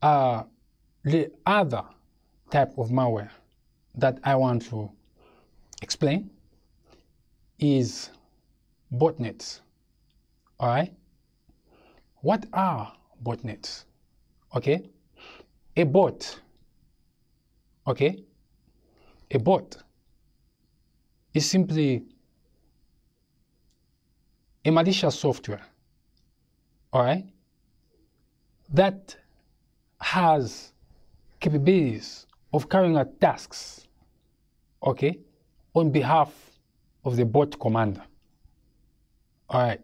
The other type of malware that I want to explain is botnets. All right? What are botnets? Okay? A bot, okay? A bot is simply a malicious software, all right, that has capabilities of carrying out tasks, okay, on behalf of the bot commander. All right.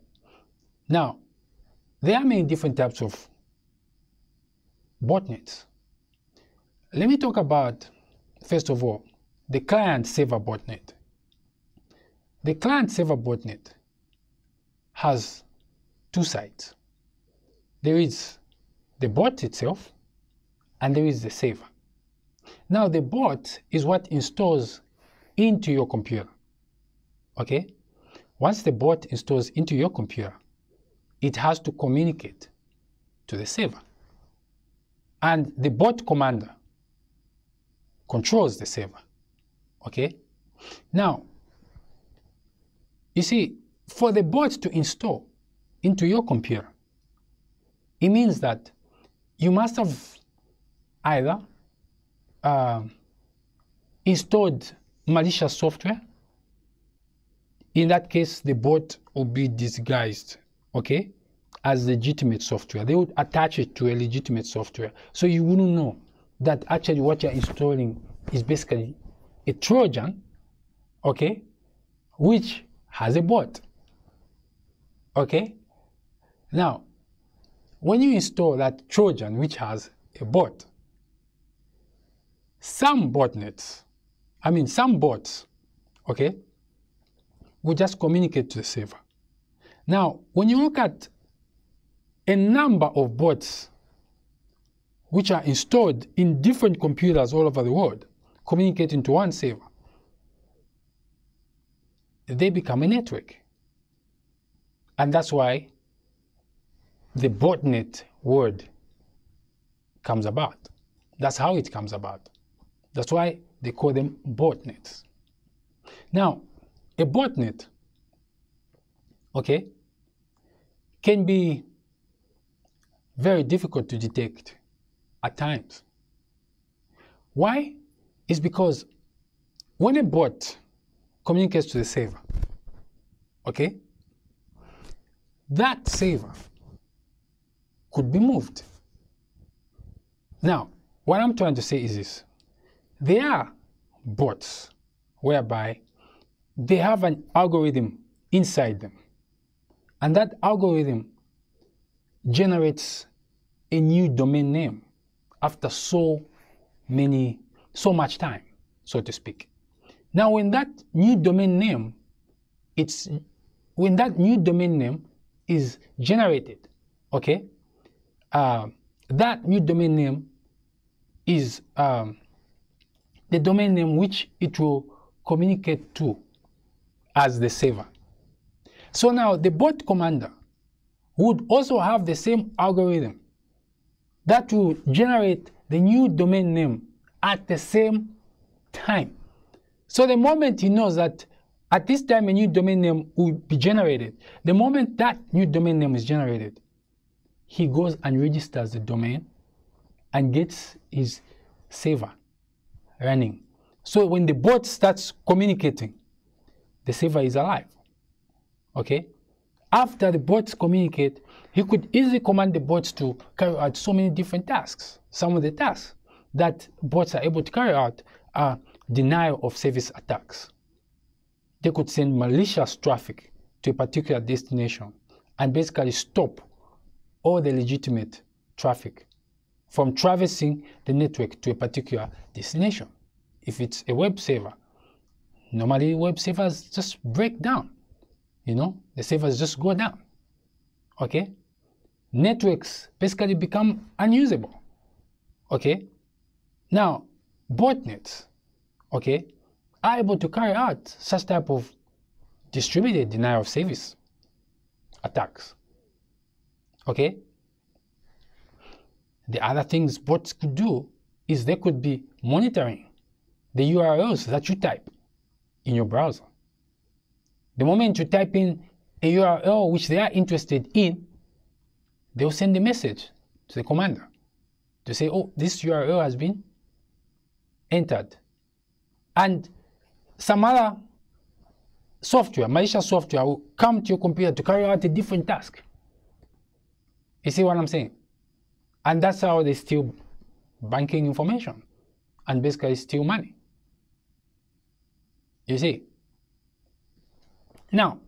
Now, there are many different types of botnets. Let me talk about, first of all, the client-server botnet. The client-server botnet has two sides. There is the bot itself, and there is the server. Now, the bot is what installs into your computer, okay? Once the bot installs into your computer, it has to communicate to the server. And the bot commander controls the server, okay? Now, you see, for the bot to install into your computer, it means that you must have either installed malicious software. In that case, the bot will be disguised, okay, as legitimate software. They would attach it to a legitimate software, so you wouldn't know that actually what you're installing is basically a Trojan, okay, which has a bot, okay? Now, when you install that Trojan which has a bot, some bots, okay, will just communicate to the server. Now, when you look at a number of bots which are installed in different computers all over the world, communicating to one server, they become a network. And that's why the botnet word comes about. That's how it comes about. That's why they call them botnets. Now, a botnet, okay, can be very difficult to detect at times. Why? It's because when a bot communicates to the server, okay, that server could be moved. Now, what I'm trying to say is this. There are bots whereby they have an algorithm inside them, and that algorithm generates a new domain name after so much time, so to speak. Now, when that new domain name is generated, okay, that new domain name is the domain name which it will communicate to as the server. So now the bot commander would also have the same algorithm that will generate the new domain name at the same time. So the moment he knows that at this time a new domain name will be generated, the moment that new domain name is generated, he goes and registers the domain and gets his server running. So when the bot starts communicating, the server is alive, okay? After the bots communicate, he could easily command the bots to carry out so many different tasks. Some of the tasks that bots are able to carry out are denial of service attacks. They could send malicious traffic to a particular destination and basically stop all the legitimate traffic from traversing the network to a particular destination. If it's a web server, normally web servers just break down. You know, the servers just go down, okay? Networks basically become unusable, okay? Now, botnets, okay, are able to carry out such type of distributed denial of service attacks, okay? The other things bots could do is they could be monitoring the URLs that you type in your browser. The moment you type in a URL which they are interested in, they'll send a message to the commander to say, oh, this URL has been entered. And some other software, malicious software, will come to your computer to carry out a different task. You see what I'm saying? And that's how they steal banking information and basically steal money. You see? Now,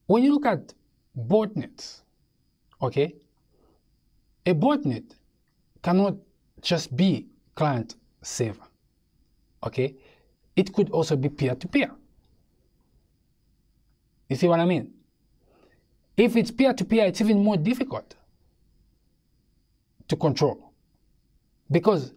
when you look at botnets, okay, a botnet cannot just be client server, okay? It could also be peer-to-peer. You see what I mean? If it's peer-to-peer, it's even more difficult to control, because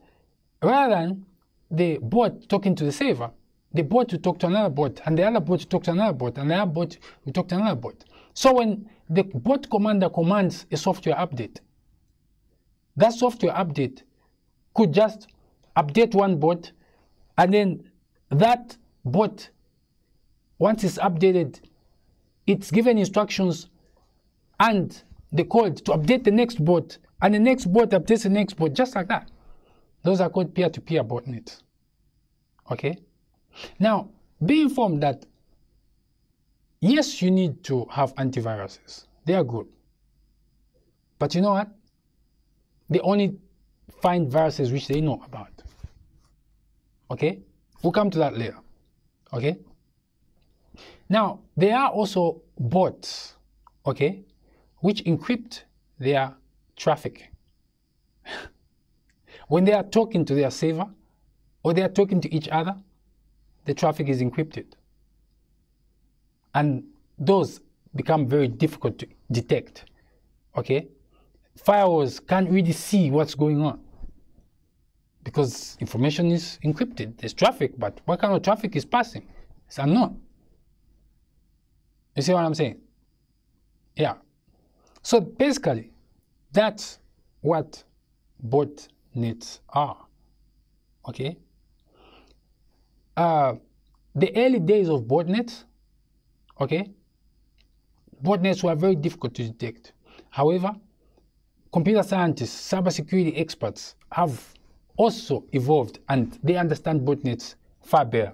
rather than the bot talking to the server, the bot will talk to another bot, and the other bot will talk to another bot, and the other bot will talk to another bot. So when the bot commander commands a software update, that software update could just update one bot, and then that bot, once it's updated, it's given instructions and the code to update the next bot, and the next bot updates the next bot, just like that. Those are called peer-to-peer botnets. Okay? Now, be informed that yes, you need to have antiviruses. They are good. But you know what? They only find viruses which they know about. Okay? We'll come to that later. Okay? Now, there are also bots, okay, which encrypt their traffic. When they are talking to their server or they are talking to each other, the traffic is encrypted. And those become very difficult to detect. Okay? Firewalls can't really see what's going on because information is encrypted. There's traffic, but what kind of traffic is passing? It's unknown. You see what I'm saying? Yeah. So basically, that's what botnets are. Okay? The early days of botnets, okay, botnets were very difficult to detect. However, computer scientists, cybersecurity experts have also evolved and they understand botnets far better